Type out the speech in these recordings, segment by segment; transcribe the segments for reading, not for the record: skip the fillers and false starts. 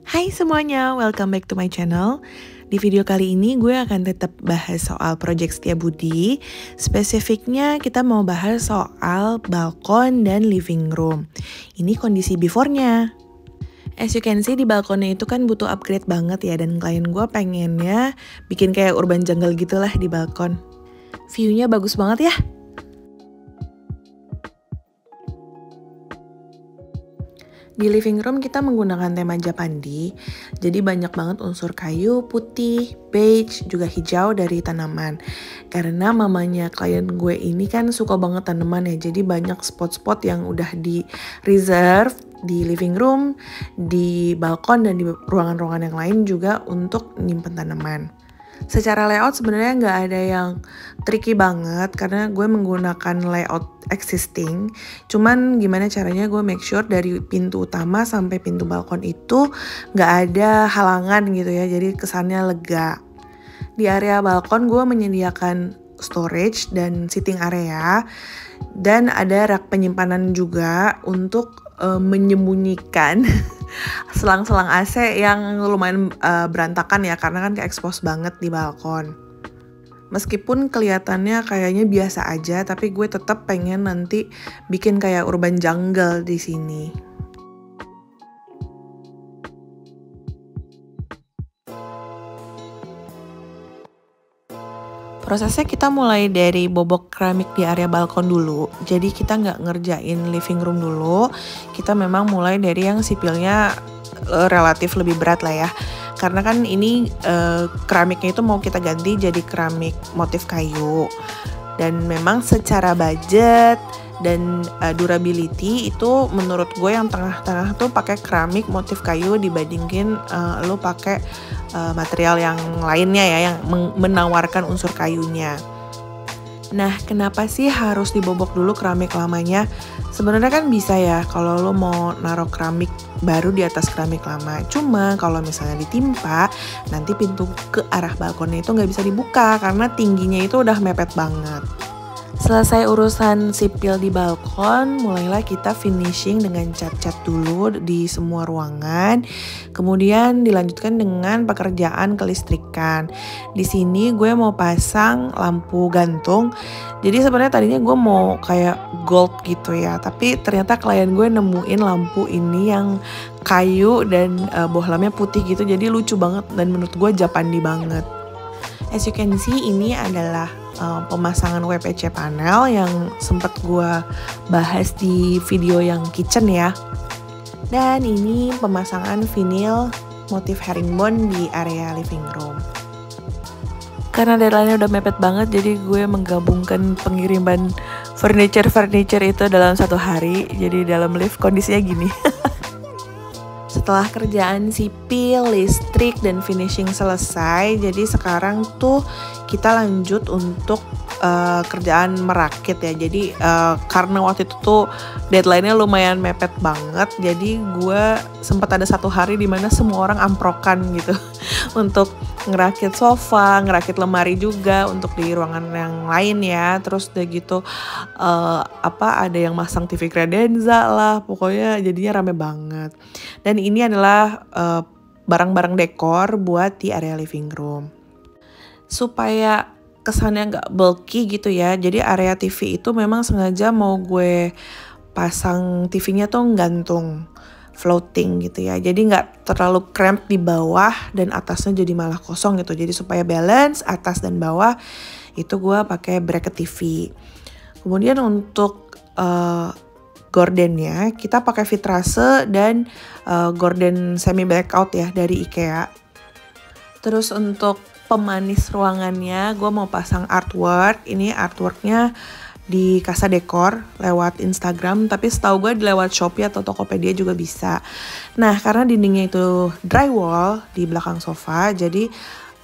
Hai semuanya, welcome back to my channel. Di video kali ini gue akan tetap bahas soal project Setiabudi. Spesifiknya kita mau bahas soal balkon dan living room. Ini kondisi before-nya. As you can see, di balkonnya itu kan butuh upgrade banget ya, dan klien gue pengennya bikin kayak urban jungle gitulah di balkon. View-nya bagus banget ya. Di living room kita menggunakan tema Japandi, jadi banyak banget unsur kayu, putih, beige, juga hijau dari tanaman. Karena mamanya klien gue ini kan suka banget tanaman ya, jadi banyak spot-spot yang udah di reserve di living room, di balkon, dan di ruangan-ruangan yang lain juga untuk nyimpen tanaman. Secara layout sebenarnya nggak ada yang tricky banget karena gue menggunakan layout existing. Cuman gimana caranya gue make sure dari pintu utama sampai pintu balkon itu nggak ada halangan gitu ya, jadi kesannya lega. Di area balkon gue menyediakan storage dan sitting area, dan ada rak penyimpanan juga untuk menyembunyikan selang-selang AC yang lumayan berantakan ya, karena kan ke-expose banget di balkon. Meskipun kelihatannya kayaknya biasa aja, tapi gue tetap pengen nanti bikin kayak urban jungle di sini. Prosesnya kita mulai dari bobok keramik di area balkon dulu. Jadi kita nggak ngerjain living room dulu. Kita memang mulai dari yang sipilnya relatif lebih berat lah ya. Karena kan ini keramiknya itu mau kita ganti jadi keramik motif kayu. Dan memang secara budget dan durability itu menurut gue yang tengah-tengah tuh pakai keramik motif kayu dibandingin lo pakai material yang lainnya ya, yang menawarkan unsur kayunya. Nah, kenapa sih harus dibobok dulu keramik lamanya? Sebenarnya kan bisa ya kalau lo mau naruh keramik baru di atas keramik lama. Cuma kalau misalnya ditimpa, nanti pintu ke arah balkonnya itu nggak bisa dibuka karena tingginya itu udah mepet banget. Selesai urusan sipil di balkon, mulailah kita finishing dengan cat-cat dulu di semua ruangan. Kemudian dilanjutkan dengan pekerjaan kelistrikan. Di sini gue mau pasang lampu gantung. Jadi sebenarnya tadinya gue mau kayak gold gitu ya, tapi ternyata klien gue nemuin lampu ini yang kayu dan bohlamnya putih gitu. Jadi lucu banget dan menurut gue Japandi banget. As you can see, ini adalah pemasangan WPC panel yang sempat gue bahas di video yang kitchen ya. Dan ini pemasangan vinil motif herringbone di area living room. Karena deadline-nya udah mepet banget, jadi gue menggabungkan pengiriman furniture itu dalam satu hari. Jadi dalam lift kondisinya gini. Setelah kerjaan sipil, listrik, dan finishing selesai, jadi sekarang tuh kita lanjut untuk kerjaan merakit ya. Jadi karena waktu itu tuh deadline-nya lumayan mepet banget, jadi gue sempat ada satu hari dimana semua orang amprokan gitu untuk ngerakit sofa, ngerakit lemari juga untuk di ruangan yang lain ya. Terus udah gitu ada yang masang TV credenza lah, pokoknya jadinya rame banget. Dan ini adalah barang-barang dekor buat di area living room. Supaya kesannya nggak bulky gitu ya, jadi area TV itu memang sengaja mau gue pasang TV-nya tuh gantung, floating gitu ya. Jadi nggak terlalu cramp di bawah dan atasnya jadi malah kosong gitu. Jadi supaya balance atas dan bawah itu gue pakai bracket TV. Kemudian untuk gordennya kita pakai vitrase dan gorden semi blackout ya dari IKEA. Terus untuk pemanis ruangannya gue mau pasang artwork. Ini artworknya di Casa Dekor lewat Instagram, tapi setahu gue lewat Shopee atau Tokopedia juga bisa. Nah, karena dindingnya itu drywall di belakang sofa, jadi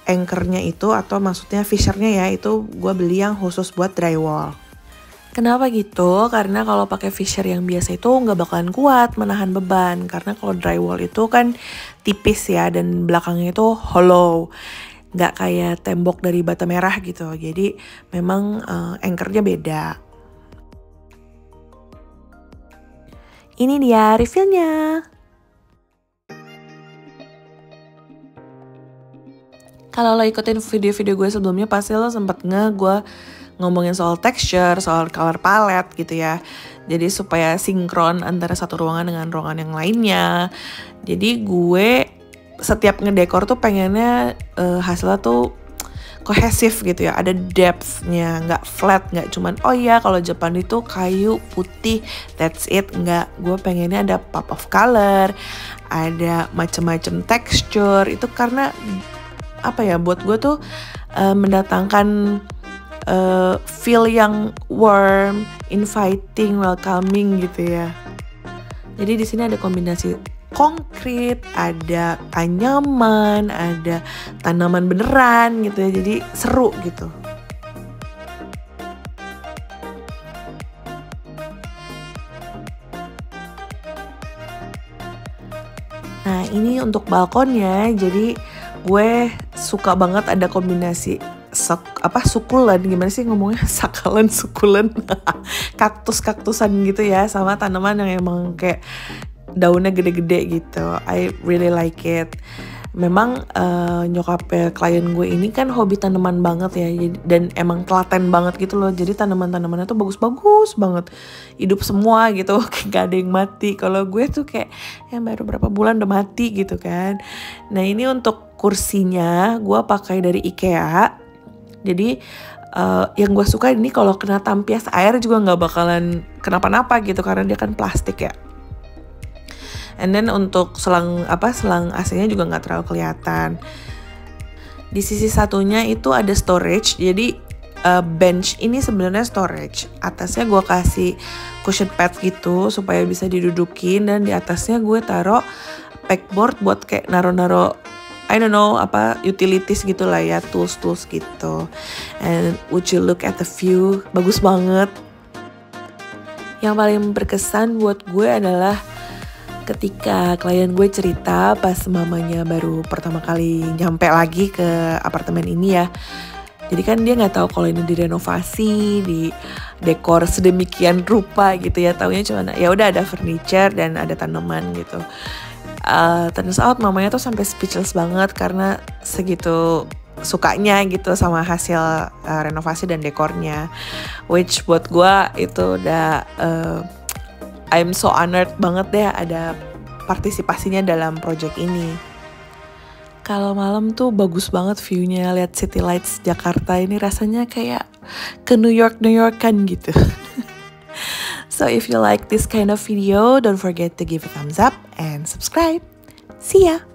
anchornya itu atau maksudnya fishernya ya, itu gue beli yang khusus buat drywall. Kenapa gitu? Karena kalau pakai fisher yang biasa itu nggak bakalan kuat menahan beban. Karena kalau drywall itu kan tipis ya, dan belakangnya itu hollow. Nggak kayak tembok dari bata merah gitu. Jadi memang anchornya beda. Ini dia reveal-nya. Kalau lo ikutin video-video gue sebelumnya pasti lo sempet gue ngomongin soal texture, soal color palette gitu ya. Jadi supaya sinkron antara satu ruangan dengan ruangan yang lainnya. Jadi gue setiap ngedekor tuh pengennya hasilnya tuh kohesif gitu ya, ada depth-nya, nggak flat, nggak cuman oh ya kalau Jepang itu kayu putih that's it, nggak, gue pengennya ada pop of color, ada macam-macam texture. Itu karena apa ya, buat gue tuh mendatangkan feel yang warm, inviting, welcoming gitu ya. Jadi di sini ada kombinasi konkret, ada anyaman, ada tanaman beneran gitu ya, jadi seru gitu. Nah ini untuk balkonnya, jadi gue suka banget ada kombinasi sukulen, gimana sih ngomongnya, sukulen kaktusan gitu ya, sama tanaman yang emang kayak daunnya gede-gede gitu. I really like it. Memang nyokapnya klien gue ini kan hobi tanaman banget ya, dan emang telaten banget gitu loh. Jadi tanaman-tanamannya tuh bagus-bagus banget, hidup semua gitu, gak ada yang mati. Kalau gue tuh kayak yang baru berapa bulan udah mati gitu kan. Nah ini untuk kursinya gue pakai dari IKEA. Jadi yang gue suka ini kalau kena tampias air juga nggak bakalan kenapa-napa gitu, karena dia kan plastik ya. And then untuk selang AC-nya juga nggak terlalu kelihatan. Di sisi satunya itu ada storage. Jadi bench ini sebenarnya storage. Atasnya gue kasih cushion pad gitu supaya bisa didudukin, dan di atasnya gue taruh pegboard buat kayak naro-naro I don't know utilities gitu lah ya, tools gitu. And would you look at the view, bagus banget. Yang paling berkesan buat gue adalah ketika klien gue cerita pas mamanya baru pertama kali nyampe lagi ke apartemen ini ya. Jadi kan dia nggak tahu kalau ini direnovasi, di dekor sedemikian rupa gitu ya. Taunya cuma ya udah ada furniture dan ada tanaman gitu. Turns out mamanya tuh sampai speechless banget karena segitu sukanya gitu sama hasil renovasi dan dekornya. Which buat gue itu udah I'm so honored banget deh ada partisipasinya dalam project ini. Kalau malam tuh bagus banget view-nya, lihat city lights Jakarta ini rasanya kayak ke New York kan gitu. So if you like this kind of video, don't forget to give a thumbs up and subscribe. See ya!